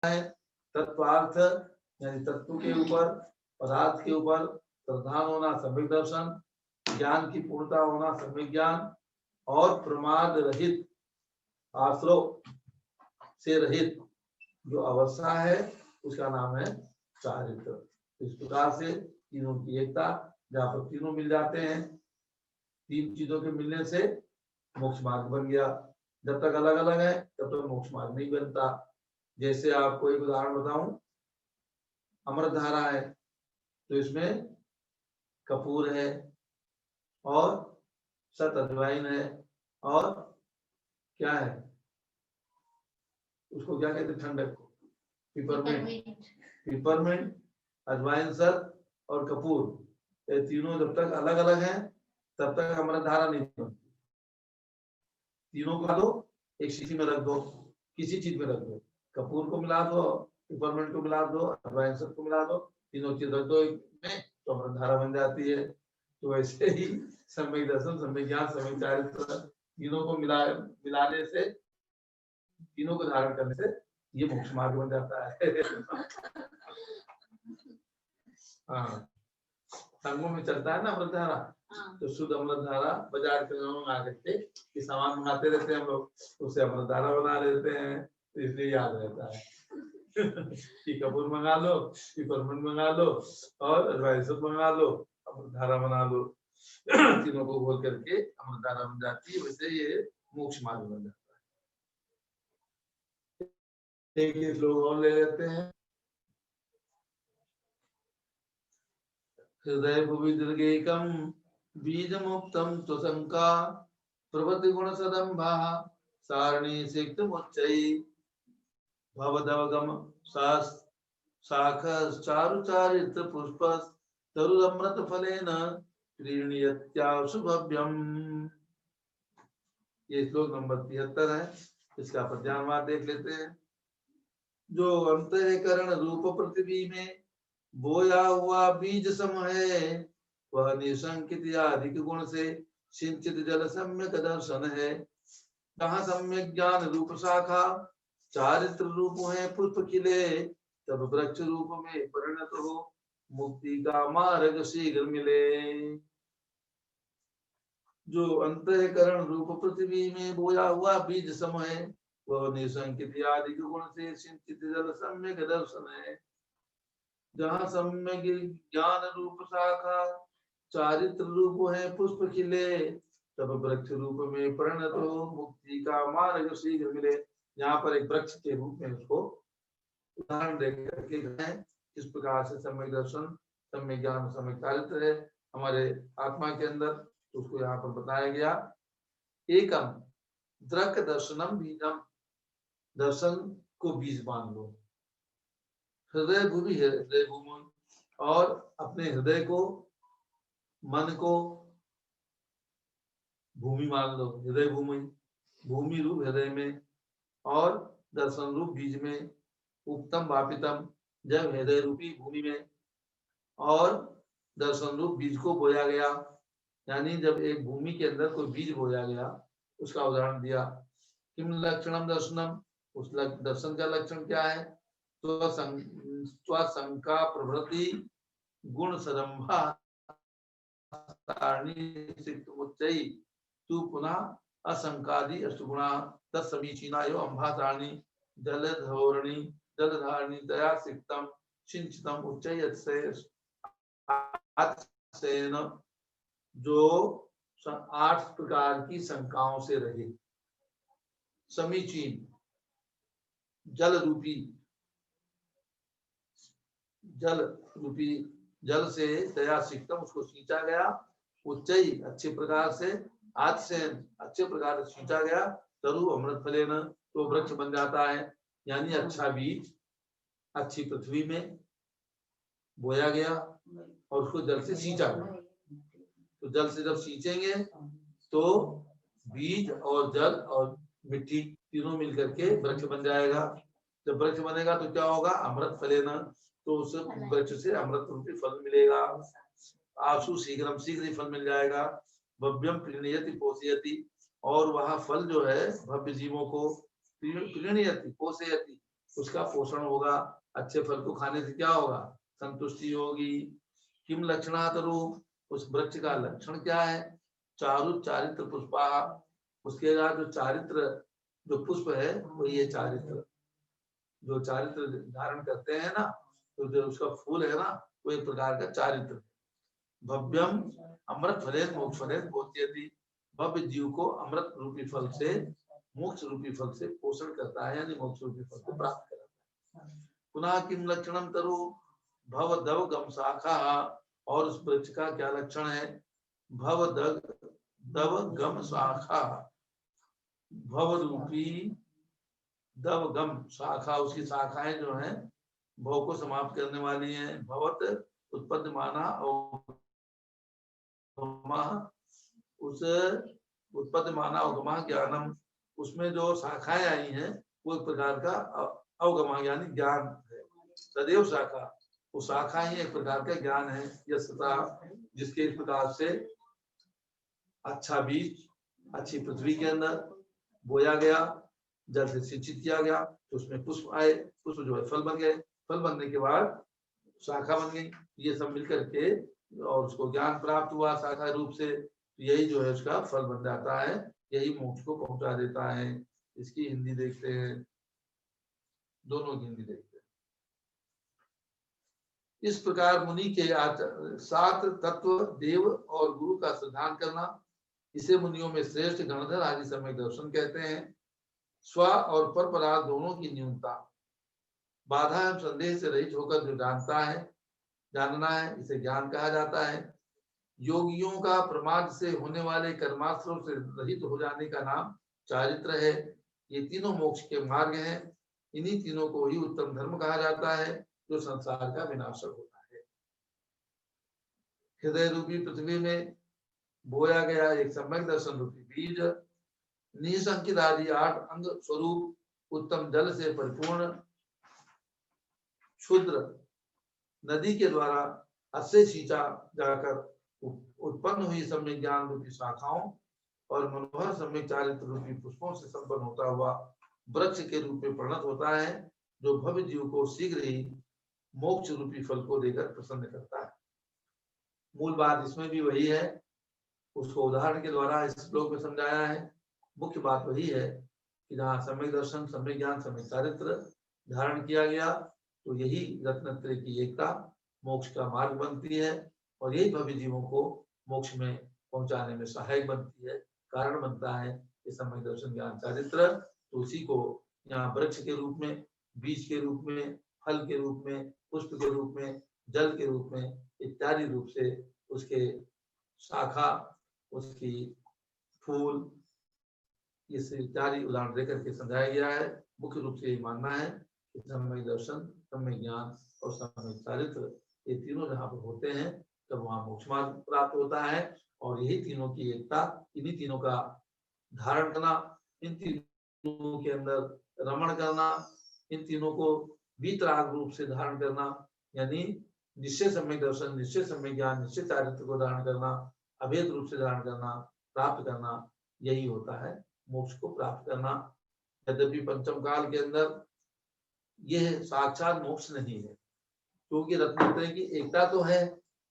है तत्वार्थ यानी तत्व के ऊपर, पदार्थ के ऊपर प्रधान होना सम्यक दर्शन, ज्ञान की पूर्णता होना सम्यक ज्ञान, और प्रमाद रहित आश्रय से रहित जो अवस्था है उसका नाम है चारित्र। इस प्रकार से तीनों की एकता, जहाँ पर तीनों मिल जाते हैं, तीन चीजों के मिलने से मोक्ष मार्ग बन गया। जब तक अलग अलग है तब तक मोक्ष मार्ग नहीं बनता। जैसे आपको एक उदाहरण बताऊं, अमृत धारा है तो इसमें कपूर है और सत अजवाइन है और क्या है उसको क्या कहते हैं, ठंडक को पिपरमिंट, अजवाइन, सत और कपूर। ये तीनों जब तक अलग अलग हैं तब तक अमृत धारा नहीं बनती। तीनों को दो, एक शीशी में रख दो, किसी चीज में रख दो, कपूर को मिला दो, पिपरमिंट को मिला दो, अजवाइन सत को मिला दो, तीनों चीज रख दो में तो अमृत धारा बन जाती है। तो वैसे ही सम्यक दर्शन, सम्यक ज्ञान, सम्यक चारित्र, तीनों को मिलाने से, तीनों को धारण करने से ये मोक्ष मार्ग बन जाता है। हाँ, संगों में चलता है ना अमृत धारा, तो शुद्ध अमृत धारा बाजार के में आकर के सामान मंगाते रहते हैं हम लोग, उसे अमृत धारा बना लेते हैं, तो इसलिए याद रहता है कि कपूर मंगा लो, पिपरमिंट मंगा लो और अजवाइन सब मंगा लो, अमृत धारा बना लो। तीनों को घोल करके अमृत धारा बन जाती है। वैसे ये मोक्ष मार्ग बन जाता है। एक लोग और ले लेते हैं, हृदय भुवि दीर्घेकम बीज मुक्तम तुसंका प्रवृत्ति गुण सदंभा सारणी सिक्त मुच्चई भवदवगम शाख चारु चारित्र पुष्प तरुअमृत फलेन प्रीणयत्याशुभव्यम। ये श्लोक नंबर 73 है। इसका पद्यांवार देख लेते हैं। जो अंतःकरण रूप पृथ्वी में बोया हुआ बीज सम है, वह निसंकित अधिक गुण से सिंचित जल सम्यक दर्शन है। जहाँ सम्यक ज्ञान रूप शाखा चारित्र रूप है पुष्प खिले, तब वृक्ष रूप में परिणत हो मुक्ति का मार्ग शीघ्र मिले। जो अंतःकरण रूप पृथ्वी में बोया हुआ बीज सम है, वह निसंकित अधिक गुण से सिंचित जल सम्यक दर्शन है। जहाँ सम्यक ज्ञान रूप शाखा चारित्र रूप है पुष्प खिले, तब वृक्ष रूप में परिणत हो मुक्ति का मार्ग शीघ्र मिले। यहाँ पर एक वृक्ष के रूप में उसको उदाहरण देकर के इस प्रकार से सम्यक दर्शन, सम्यक ज्ञान, सम्यक चारित्र है हमारे आत्मा के अंदर, तो उसको यहाँ पर बताया गया। एकम द्रक दर्शनम बीजम, दर्शन को बीज मान लो। हृदय भूमि है, हृदय भूमि, और अपने हृदय को, मन को भूमि मान लो। हृदय भूमि, भूमि रूप हृदय में और दर्शन रूप बीज में। उत्तम वापितम, जब हृदय रूपी भूमि में और दर्शन रूप बीज को बोया गया, यानी जब एक भूमि के अंदर कोई बीज बोया गया, उसका उदाहरण दिया। किम लक्षणम दर्शनम, उस दर्शन का लक्षण क्या है? तो स्वशंका प्रवृत्ति गुण सदंभा तू पुनः असंकादि अष्टगुणा तत्समीचीना एवं अंभासारणी जलधौरणी जलधारणी दया सिक्तम सिंचितम उच्चैन, जो 8 प्रकार की शंकाओं से रहे, समीचीन जल रूपी जल से दया सिक्तम, उसको सींचा गया, उच्चई अच्छे प्रकार से, आत्सेन अच्छे प्रकार से सींचा गया, तरु अमृत फलेन तो वृक्ष बन जाता है। यानी अच्छा बीज अच्छी पृथ्वी में बोया गया और उसको जल से सींचा गया। तो जल से जब सींचेंगे तो बीज और जल और मिट्टी तीनों मिलकर के वृक्ष बन जाएगा। जब वृक्ष बनेगा तो क्या होगा? अमृत फलेन, तो उस वृक्ष से अमृत रूपी फल मिलेगा। आशु शीघ्रम, शीघ्र ही फल मिल जाएगा। भव्यम प्रीणयति पोषयति, और वह फल जो है भव्य जीवों को प्रीणयति पोषयति उसका पोषण होगा। अच्छे फल को खाने से क्या होगा? संतुष्टि होगी। किम लक्षणातरु, उस वृक्ष का लक्षण क्या है? चारु चारित्र पुष्पा, उसके बाद जो चारित्र जो पुष्प है वो ये चारित्र जो चारित्र धारण करते हैं ना, तो जो उसका फूल है ना वो एक प्रकार का चारित्र। भव्यम अमृत फलेन मोक्ष फलेन बोध्यति, भव्य जीव को अमृत रूपी फल से मोक्ष रूपी फल से पोषण करता है, यानी मोक्ष रूपी फल को प्राप्त कराता है। पुनः किम लक्षणम तरु भव दव गम शाखा, और उस वृक्ष का क्या लक्षण है? भव दव गम शाखा, भव रूपी दव गम शाखा, उसकी शाखाएं जो हैं भव को समाप्त करने वाली हैं। भवत उत्पन्न माना और उस उत्पत्ति माना अवगमा ज्ञानम, उसमें जो शाखाएं आई हैं वो एक प्रकार का अवगमा यानी ज्ञान है। तदेव शाखा, वो शाखा ही एक प्रकार का ज्ञान है। यस्ता, जिसके इस प्रकार से अच्छा बीज अच्छी पृथ्वी के अंदर बोया गया, जल से सिंचित किया गया, तो उसमें पुष्प आए, पुष्प जो है फल बन गए, फल बनने के बाद शाखा बन गई। ये सब मिलकर के और उसको ज्ञान प्राप्त हुआ शाखा रूप से, यही जो है उसका फल बन जाता है, यही मोक्ष को पहुंचा देता है। इसकी हिंदी देखते हैं, दोनों की हिंदी देखते हैं। इस प्रकार मुनि के 7 तत्व देव और गुरु का सिद्धांत करना, इसे मुनियों में श्रेष्ठ गणधर आदि सम्यक दर्शन कहते हैं। स्व और पर परार्थ दोनों की न्यूनता, बाधा एवं संदेह से रहित होकर जो जानना है, इसे ज्ञान कहा जाता है। योगियों का प्रमाद से होने वाले कर्मास्त्रों से रहित हो जाने का नाम चारित्र है। ये तीनों मोक्ष के मार्ग हैं। इन्हीं तीनों को ही उत्तम धर्म कहा जाता है, जो संसार का विनाशक होता है। हृदय रूपी पृथ्वी में बोया गया एक सम्यक दर्शन रूपी बीज, निसंकित आदि 8 अंग स्वरूप उत्तम जल से परिपूर्ण क्षुद्र नदी के द्वारा अस्य सींचा जाकर उत्पन्न हुई सम्यक ज्ञान रूपी शाखाओं और मनोहर सम्यक चारित्र रूपी पुष्पों से संपन्न होता हुआ वृक्ष के रूप में परिणत होता है, जो भव्य जीव को शीघ्र ही मोक्ष रूपी फल को देकर प्रसन्न करता है। मूल बात इसमें भी वही है, उसको उदाहरण के द्वारा इस श्लोक में समझाया है। मुख्य बात वही है कि जहाँ सम्यक दर्शन, सम्यक ज्ञान, सम्यक चारित्र धारण किया गया, तो यही रत्नत्रय की एकता मोक्ष का मार्ग बनती है, और यही भव्य जीवों को मोक्ष में पहुंचाने में सहायक बनती है, कारण बनता है। ये सम्यक दर्शन ज्ञान चारित्र, तो उसी को यहाँ वृक्ष के रूप में, बीज के रूप में, फल के रूप में, पुष्प के रूप में, जल के रूप में इत्यादि रूप से उसके शाखा, उसकी फूल, ये इत्यादि उदाहरण देकर के समझाया गया है। मुख्य रूप से ये मानना है कि सम्यक दर्शन, सम्यक ज्ञान और सम्यक चारित्र, ये तीनों जहाँ पर होते हैं तब वहाँ मोक्ष मार्ग प्राप्त होता है। और यही तीनों की एकता, इन्हीं तीनों का धारण करना, इन तीनों के अंदर रमण करना, इन तीनों को वीतराग रूप से धारण करना, यानी निश्चय सम्यक दर्शन, निश्चय सम्यक ज्ञान, निश्चय चारित्र को धारण करना, अभेद रूप से धारण करना, प्राप्त करना, यही होता है मोक्ष को प्राप्त करना। यद्यपि पंचम काल के अंदर यह साक्षात मोक्ष नहीं है, क्योंकि रत्नत्रय की एकता तो है,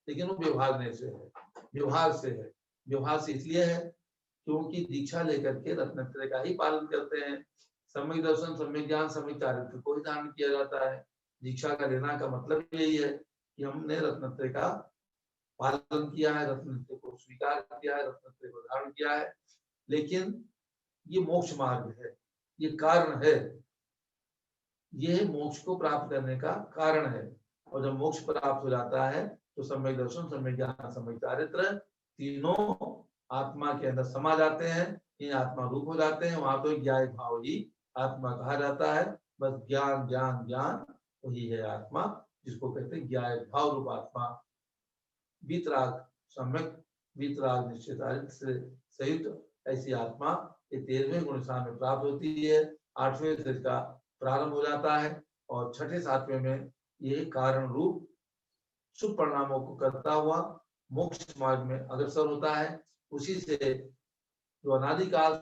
लेकिन वो व्यवहार से है। व्यवहार से इसलिए है क्योंकि दीक्षा लेकर के रत्नत्रय का ही पालन करते हैं। सम्यक दर्शन, सम्यक ज्ञान, सम्यक चारित्र को ही धारण किया जाता है। दीक्षा का लेना का मतलब यही है कि हमने रत्नत्रय का पालन किया है, रत्नत्रय को स्वीकार किया है, रत्नत्रय को धारण किया है। लेकिन ये मोक्ष मार्ग है, ये कारण है, यह मोक्ष को प्राप्त करने का कारण है। और जब मोक्ष प्राप्त हो जाता है तो सम्यक दर्शन, सम्यक ज्ञान, सम्यक चारित्र तीनों आत्मा के अंदर समा जाते हैं, इन आत्मा रूप हो जाते हैं। वहां तो ज्ञाय भाव ही आत्मा कहा जाता है। बस ज्ञान ज्ञान ज्ञान वही है आत्मा, जिसको कहते हैं ज्ञाय भाव रूप आत्मा। वीतराग सम्यक, वीतराग निश्चित चारित्र से सहित ऐसी आत्मा ये 13वें गुण स्थान में प्राप्त होती है। 8वें से इसका प्रारंभ हो जाता है और 6ठे 7वें में ये कारण रूप शुभ परिणामों को करता हुआ मोक्ष मार्ग में अग्रसर होता है। उसी से जो अनादिकाल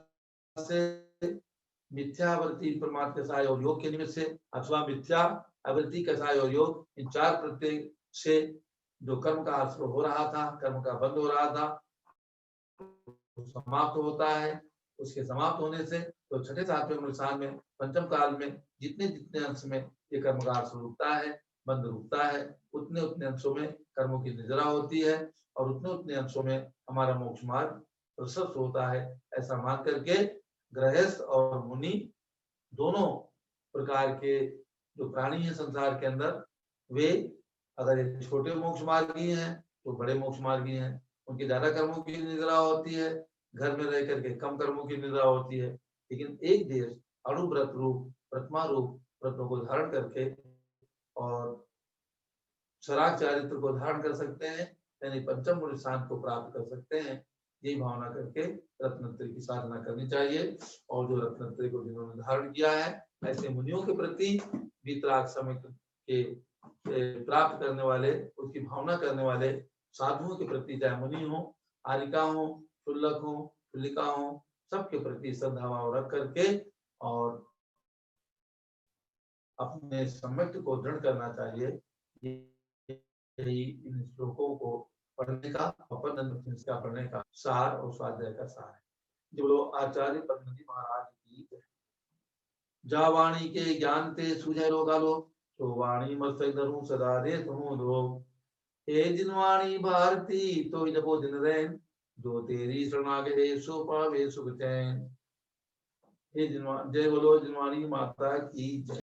से मिथ्यावृत्ति परमार्थ कसाय और योग के निमित्त से, अथवा मिथ्या आवृत्ति कसाय और योग, इन चार प्रत्यय से जो कर्म का आश्रय हो रहा था, कर्म का बंध हो रहा था, समाप्त होता है। उसके समाप्त होने से तो छठे सातवें अनुसार में पंचम काल में जितने जितने अंश में ये कर्म का आश्रय रुकता है, बंध रुकता है, उतने उतने अंशों में कर्मों की निद्रा होती है और उतने उतने अंशों में हमारा मोक्ष मार्ग प्रशस्त होता है। ऐसा मान करके गृहस्थ और मुनि दोनों प्रकार के जो प्राणी है संसार के अंदर, वे अगर छोटे मोक्ष मार्गी हैं तो बड़े मोक्ष मार्गी हैं, उनकी ज्यादा कर्मों की निद्रा होती है, घर में रह करके कम कर्मों की निद्रा होती है। लेकिन एक देश अणुव्रत रूप प्रतिमा रूप व्रतों को धारण करके और सराग चारित्र को धारण कर सकते हैं, यानी पंचम गुण शांत को प्राप्त कर सकते हैं। यही भावना करके रत्नत्रय की साधना करनी चाहिए। और जो रत्नत्रय को जिन्होंने धारण किया है, ऐसे मुनियों के प्रति वितराग समय के प्राप्त करने वाले, उसकी भावना करने वाले साधुओं के प्रति, चाहे मुनि हो, आरिका हो, शुल्लक हो, शुल्लिका हो, सबके प्रति श्रद्धा भाव रख करके और अपने सम्यक्त को दृढ़ करना चाहिए। यही इन श्लोकों को पढ़ने का, पद्मनंद का पढ़ने का सार और स्वाध्याय का सार है। जो आचार्य पद्मनंद महाराज की जा वाणी के ज्ञान ते सुझे रोगालो, तो वाणी मस्तक धरूं सदा रे तुम लोग। हे जिनवाणी भारती तो जपो दिन रैन, जो तेरी शरणागत सो पावे सुख चैन। हे जय बोलो जिनवाणी माता की जय।